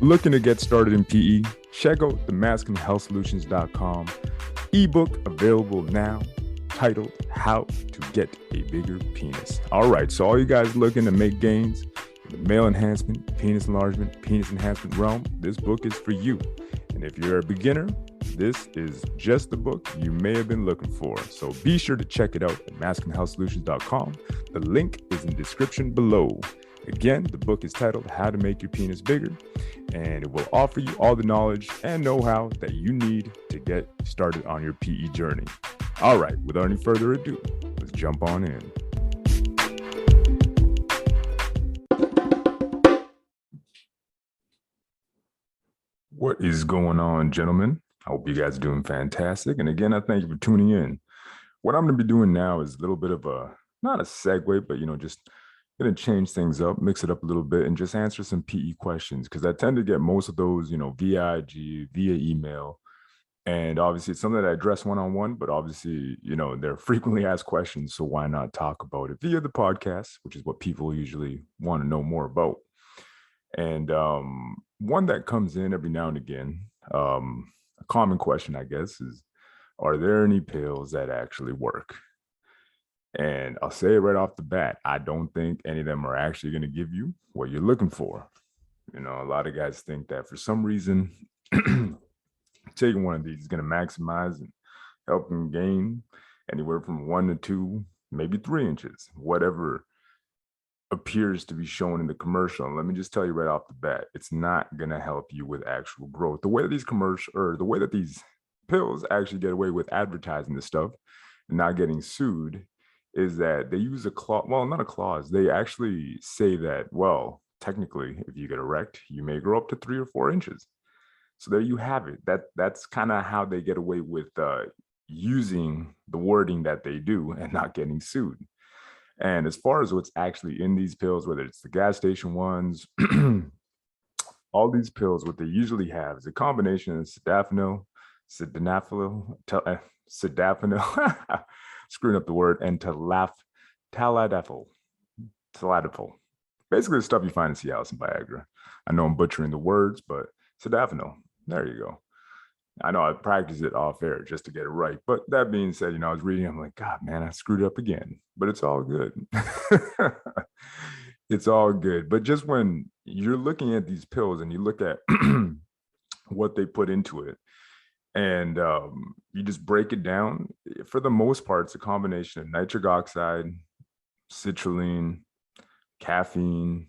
Looking to get started in PE? Check out the masculinehealthsolutions.com ebook available now titled How to Get a Bigger Penis. All right, so all you guys looking to make gains in the male enhancement, penis enlargement, penis enhancement realm, this book is for you. And if you're a beginner, this is just the book you may have been looking for. So be sure to check it out at masculinehealthsolutions.com. The link is in the description below. Again, the book is titled How to Make Your Penis Bigger, and it will offer you all the knowledge and know-how that you need to get started on your PE journey. All right, without any further ado, let's jump on in. What is going on, gentlemen? I hope you guys are doing fantastic. And again, I thank you for tuning in. What I'm going to be doing now is a little bit of not a segue, but, just going to change things up, mix it up a little bit, and just answer some PE questions, because I tend to get most of those, via IG, via email. And obviously it's something that I address one-on-one, but obviously, they're frequently asked questions. So why not talk about it via the podcast, which is what people usually want to know more about. And one that comes in every now and again, a common question, I guess, is, are there any pills that actually work? And I'll say it right off the bat, I don't think any of them are actually going to give you what you're looking for. A lot of guys think that for some reason, taking one of these is going to maximize and help them gain anywhere from 1 to 2, maybe 3 inches, whatever appears to be shown in the commercial. And let me just tell you right off the bat, it's not going to help you with actual growth. The way that these pills actually get away with advertising this stuff and not getting sued is that they use a clause, well, not a clause. They actually say that, well, technically, if you get erect, you may grow up to 3 or 4 inches. So there you have it. That's kind of how they get away with using the wording that they do and not getting sued. And as far as what's actually in these pills, whether it's the gas station ones, all these pills, what they usually have is a combination of sildenafil, screwing up the word, and tadalafil. Basically the stuff you find in Cialis and Viagra. I know I'm butchering the words, but sildenafil, there you go. I know I practiced it off air just to get it right. But that being said, I was reading, I'm like, God, man, I screwed up again. But it's all good. It's all good. But just when you're looking at these pills and you look at what they put into it, and you just break it down, for the most part, it's a combination of nitric oxide, citrulline, caffeine,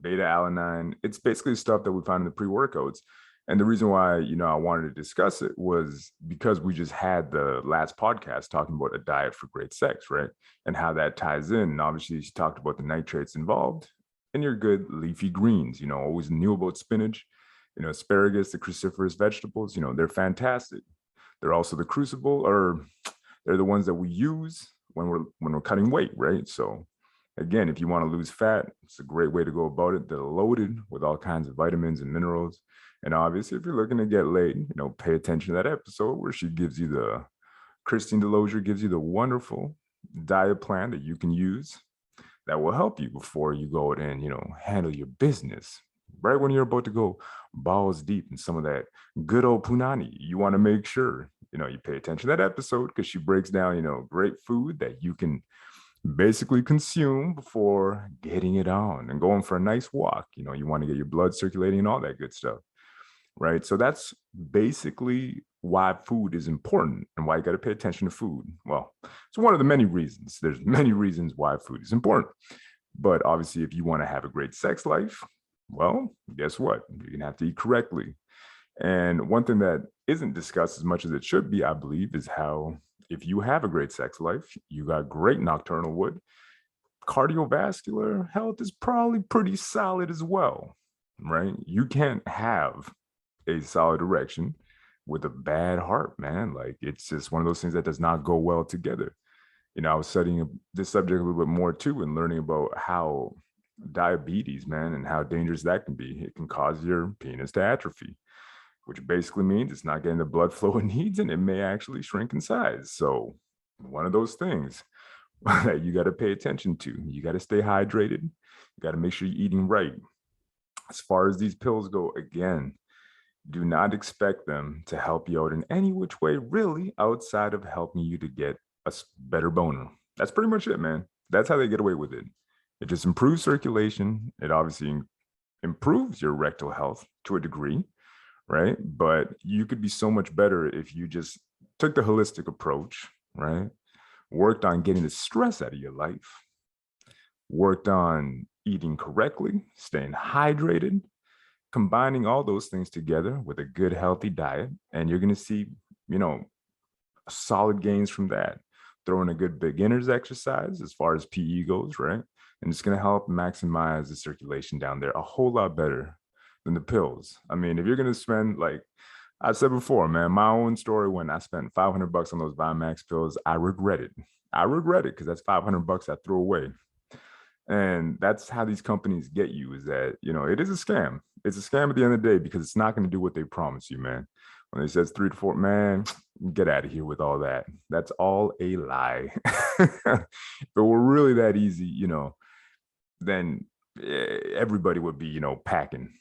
beta-alanine. It's basically stuff that we find in the pre-workouts. And the reason why, I wanted to discuss it was because we just had the last podcast talking about a diet for great sex, right? And how that ties in. And obviously, she talked about the nitrates involved in your good leafy greens. Always knew about spinach, asparagus, the cruciferous vegetables, they're fantastic. They're also they're the ones that we use when we're cutting weight, right? So again, if you want to lose fat, it's a great way to go about it. They're loaded with all kinds of vitamins and minerals. And obviously, if you're looking to get laid, pay attention to that episode where Christine Delozier gives you the wonderful diet plan that you can use that will help you before you go and, handle your business. Right when you're about to go balls deep in some of that good old punani, you want to make sure, you pay attention to that episode, because she breaks down, great food that you can basically consume before getting it on and going for a nice walk. You want to get your blood circulating and all that good stuff. Right. So that's basically why food is important and why you got to pay attention to food. Well, it's one of the many reasons. There's many reasons why food is important. But obviously, if you want to have a great sex life, well, guess what? You're going to have to eat correctly. And one thing that isn't discussed as much as it should be, I believe, is how if you have a great sex life, you got great nocturnal wood, cardiovascular health is probably pretty solid as well, right? You can't have a solid erection with a bad heart, man. Like, it's just one of those things that does not go well together. I was studying this subject a little bit more too and learning about how diabetes, man, and how dangerous that can be. It can cause your penis to atrophy, which basically means it's not getting the blood flow it needs and it may actually shrink in size. So, one of those things that you got to pay attention to. You got to stay hydrated. You got to make sure you're eating right. As far as these pills go, again, do not expect them to help you out in any which way, really, outside of helping you to get a better boner. That's pretty much it, man. That's how they get away with it. It just improves circulation. It obviously improves your rectal health to a degree, right? But you could be so much better if you just took the holistic approach, right? Worked on getting the stress out of your life, worked on eating correctly, staying hydrated, combining all those things together with a good, healthy diet. And you're going to see, you know, solid gains from that. Throw in a good beginner's exercise as far as PE goes, right? And it's going to help maximize the circulation down there a whole lot better than the pills. I mean, if you're going to spend, like I said before, man, my own story when I spent $500 on those Vimax pills, I regret it. I regret it because that's $500 I threw away. And that's how these companies get you, is that, you know, it is a scam. It's a scam at the end of the day because it's not going to do what they promise you, man. When it says 3 to 4, man, get out of here with all that. That's all a lie. If it were really that easy, you know, then everybody would be, you know, packing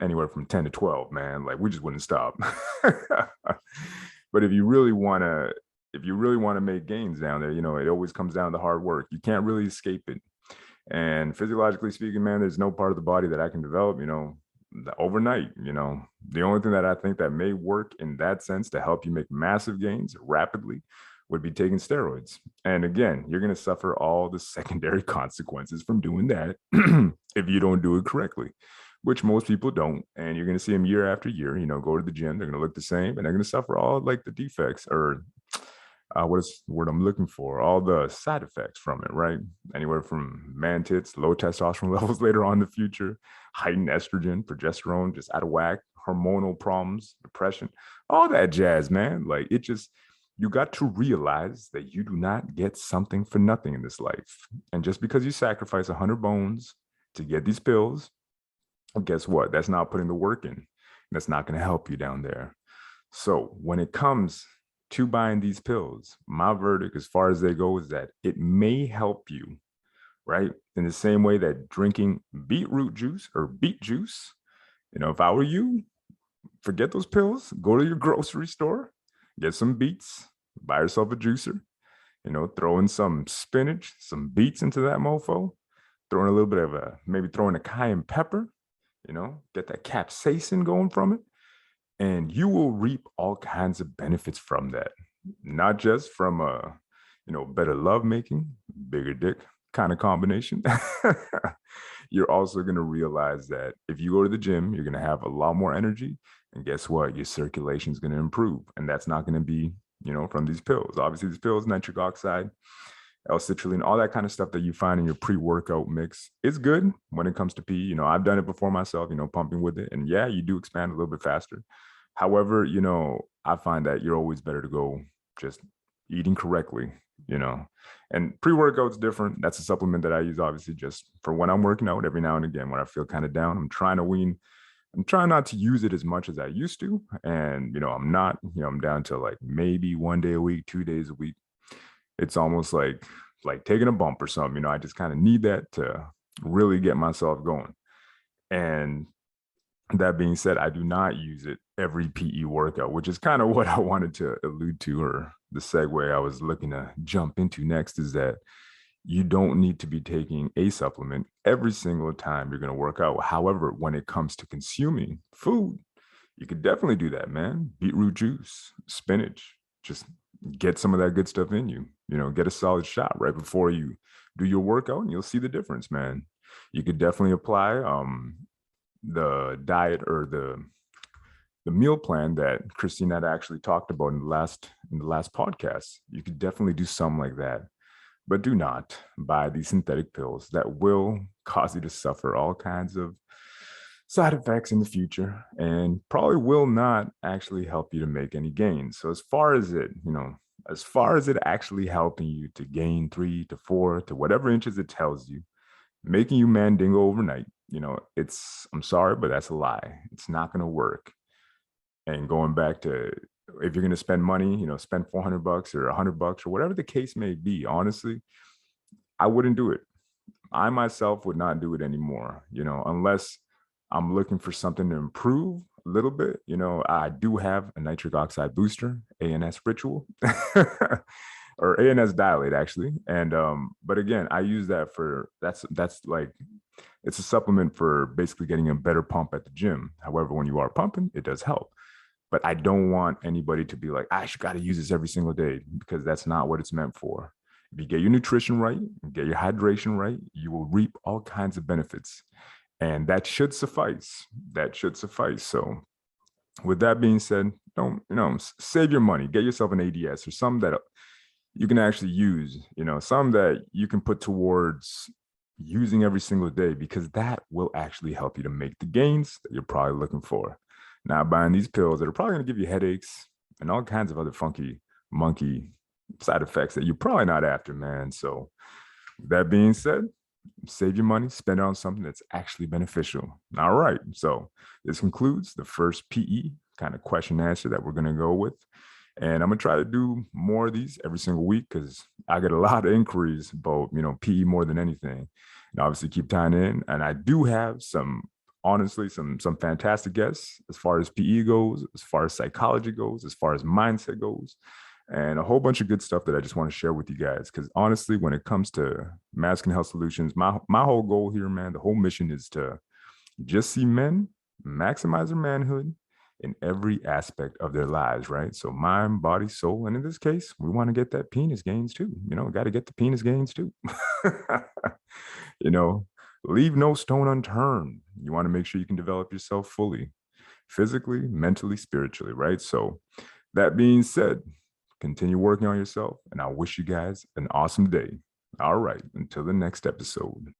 anywhere from 10 to 12, man. Like, we just wouldn't stop. But if you really want to make gains down there, you know, it always comes down to hard work. You can't really escape it. And physiologically speaking, man, there's no part of the body that I can develop, you know, overnight. You know, the only thing that I think that may work in that sense to help you make massive gains rapidly would be taking steroids. And again, you're going to suffer all the secondary consequences from doing that if you don't do it correctly, which most people don't. And you're going to see them year after year, you know, go to the gym, they're going to look the same, and they're going to suffer all like the defects, or what is the word I'm looking for? All the side effects from it, right? Anywhere from man tits, low testosterone levels later on in the future, heightened estrogen, progesterone, just out of whack, hormonal problems, depression, all that jazz, man. Like, it just, you got to realize that you do not get something for nothing in this life. And just because you sacrifice 100 bones to get these pills, guess what? That's not putting the work in. That's not going to help you down there. So when it comes to buying these pills, my verdict as far as they go is that it may help you, right? In the same way that drinking beetroot juice or beet juice, you know, if I were you, forget those pills, go to your grocery store, get some beets, buy yourself a juicer, you know, throw in some spinach, some beets into that mofo, throw in a little bit of maybe throw in a cayenne pepper, you know, get that capsaicin going from it, and you will reap all kinds of benefits from that. Not just from you know, better lovemaking, bigger dick kind of combination. You're also going to realize that if you go to the gym, you're going to have a lot more energy, and guess what? Your circulation is going to improve, and that's not going to be, you know, from these pills. Obviously, these pills, nitric oxide, L-citrulline, all that kind of stuff that you find in your pre-workout mix is good when it comes to PE. You know, I've done it before myself, you know, pumping with it. And yeah, you do expand a little bit faster. However, you know, I find that you're always better to go just eating correctly, you know. And pre-workout's different. That's a supplement that I use, obviously, just for when I'm working out every now and again, when I feel kind of down. I'm trying not to use it as much as I used to. And, you know, I'm down to like maybe 1 day a week, 2 days a week. It's almost like taking a bump or something. You know, I just kind of need that to really get myself going. And that being said, I do not use it every PE workout, which is kind of what I wanted to allude to, or the segue I was looking to jump into next, is that you don't need to be taking a supplement every single time you're going to work out. However, when it comes to consuming food, you could definitely do that, man. Beetroot juice, spinach, just get some of that good stuff in you. You know, get a solid shot right before you do your workout, and you'll see the difference, man. You could definitely apply the diet or the meal plan that Christine had actually talked about in the last podcast. You could definitely do something like that. But do not buy these synthetic pills that will cause you to suffer all kinds of side effects in the future, and probably will not actually help you to make any gains. So as far as it actually helping you to gain 3 to 4 to whatever inches it tells you, making you mandingo overnight, I'm sorry, but that's a lie. It's not going to work. And going back to, if you're going to spend money, spend $400 or $100 or whatever the case may be, honestly, I wouldn't do it. I myself would not do it anymore, unless I'm looking for something to improve a little bit. I do have a nitric oxide booster, ANS ritual, or ANS dilate actually. And but again, I use that for that's like, it's a supplement for basically getting a better pump at the gym. However, when you are pumping, it does help. But I don't want anybody to be like, I should got to use this every single day, because that's not what it's meant for. If you get your nutrition right, get your hydration right, you will reap all kinds of benefits. And that should suffice. That should suffice. So with that being said, don't, save your money, get yourself an ADS or some that you can actually use, some that you can put towards using every single day, because that will actually help you to make the gains that you're probably looking for. Not buying these pills that are probably going to give you headaches and all kinds of other funky monkey side effects that you're probably not after, man. So that being said, save your money, spend it on something that's actually beneficial. All right. So this concludes the first PE kind of question and answer that we're going to go with. And I'm going to try to do more of these every single week, because I get a lot of inquiries about, PE more than anything. And obviously keep tying in. And I do have honestly, some fantastic guests as far as PE goes, as far as psychology goes, as far as mindset goes, and a whole bunch of good stuff that I just want to share with you guys. Because honestly, when it comes to masculine health solutions, my whole goal here, man, the whole mission is to just see men maximize their manhood in every aspect of their lives, right? So mind, body, soul, and in this case, we want to get that penis gains too. Got to get the penis gains too. Leave no stone unturned. You want to make sure you can develop yourself fully, physically, mentally, spiritually, right? So that being said, continue working on yourself, and I wish you guys an awesome day. All right, until the next episode.